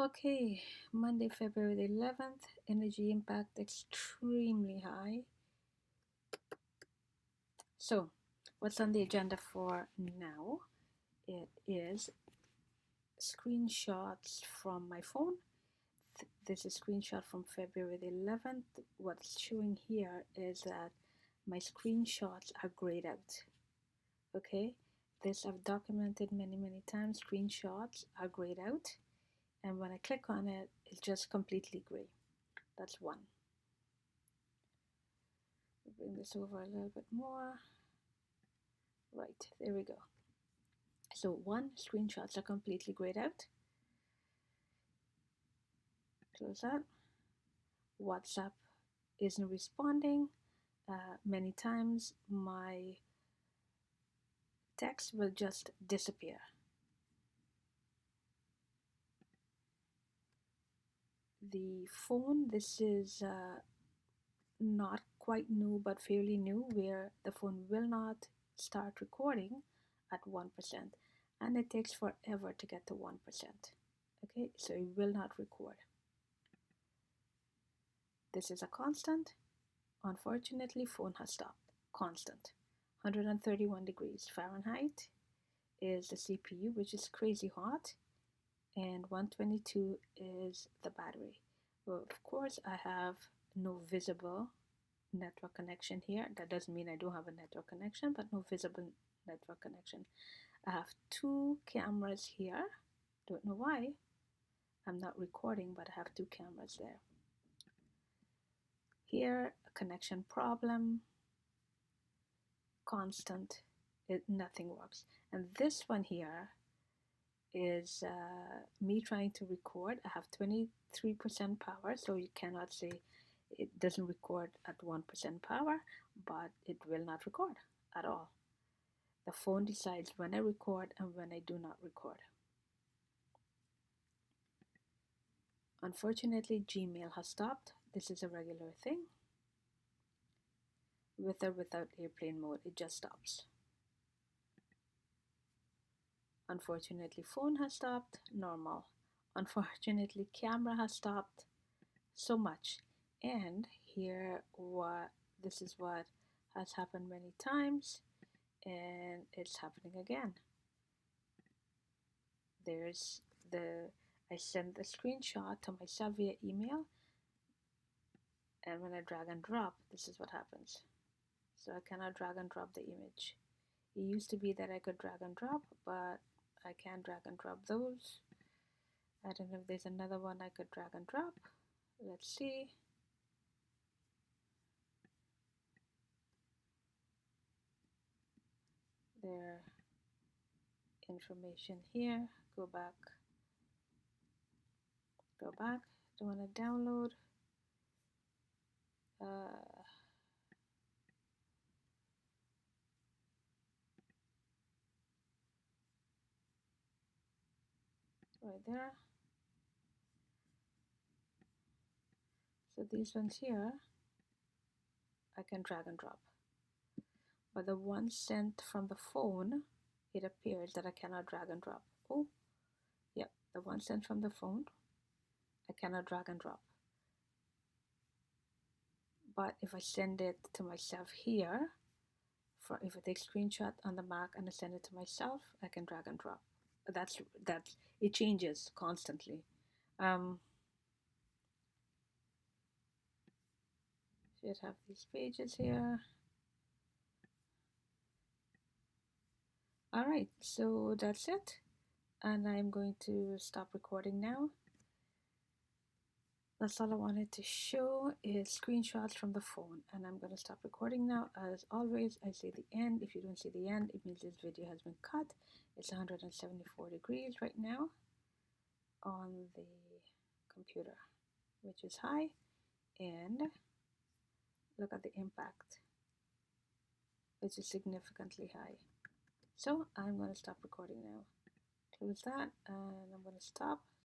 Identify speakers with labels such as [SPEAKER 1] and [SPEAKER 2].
[SPEAKER 1] Okay, Monday, February the 11th, energy impact extremely high. So, what's on the agenda for now? It is screenshots from my phone. This is a screenshot from February the 11th. What's showing here is that my screenshots are grayed out. Okay, this I've documented many times. Screenshots are grayed out, and when I click on it, it's just completely gray. That's one. Bring this over a little bit more. Right, there we go. So one, screenshots are completely grayed out. Close that. WhatsApp isn't responding. Many times my text will just disappear. The phone, this is not quite new but fairly new, where the phone will not start recording at 1%, and it takes forever to get to 1%. Okay, so it will not record. This is a constant. Unfortunately, phone has stopped. Constant. 131 degrees Fahrenheit is the CPU, which is crazy hot, and 122 is the battery. Well, of course, I have no visible network connection here. That doesn't mean I don't have a network connection, but no visible network connection. I have two cameras here. Don't know why. I'm not recording, but I have two cameras there. Here, a connection problem, constant, nothing works. And this one here is me trying to record. I have 23% power, so you cannot say it doesn't record at 1% power, but it will not record at all. The phone decides when I record and when I do not record. Unfortunately, Gmail has stopped. This is a regular thing. With or without airplane mode, it just stops. Unfortunately, phone has stopped. Normal. Unfortunately, camera has stopped. So much. And here, this is what has happened many times, and it's happening again. There's I send the screenshot to myself via email, and when I drag and drop, this is what happens. So I cannot drag and drop the image. It used to be that I could drag and drop, but I can't drag and drop those. I don't know if there's another one I could drag and drop. Let's see. There, information here. Go back. Don't want to download. Right there. So these ones here, I can drag and drop. But the one sent from the phone, it appears that I cannot drag and drop. Oh, yep, the one sent from the phone, I cannot drag and drop. But if I send it to myself here, if I take a screenshot on the Mac and I send it to myself, I can drag and drop. That's it changes constantly. Should have these pages here. All right, so that's it, and I'm going to stop recording now. That's all I wanted to show is screenshots from the phone, and I'm going to stop recording now. As always, I say the end. If you don't see the end, it means this video has been cut. It's 174 degrees right now on the computer, which is high, and look at the impact, which is significantly high. So I'm going to stop recording now. Close that, and I'm going to stop.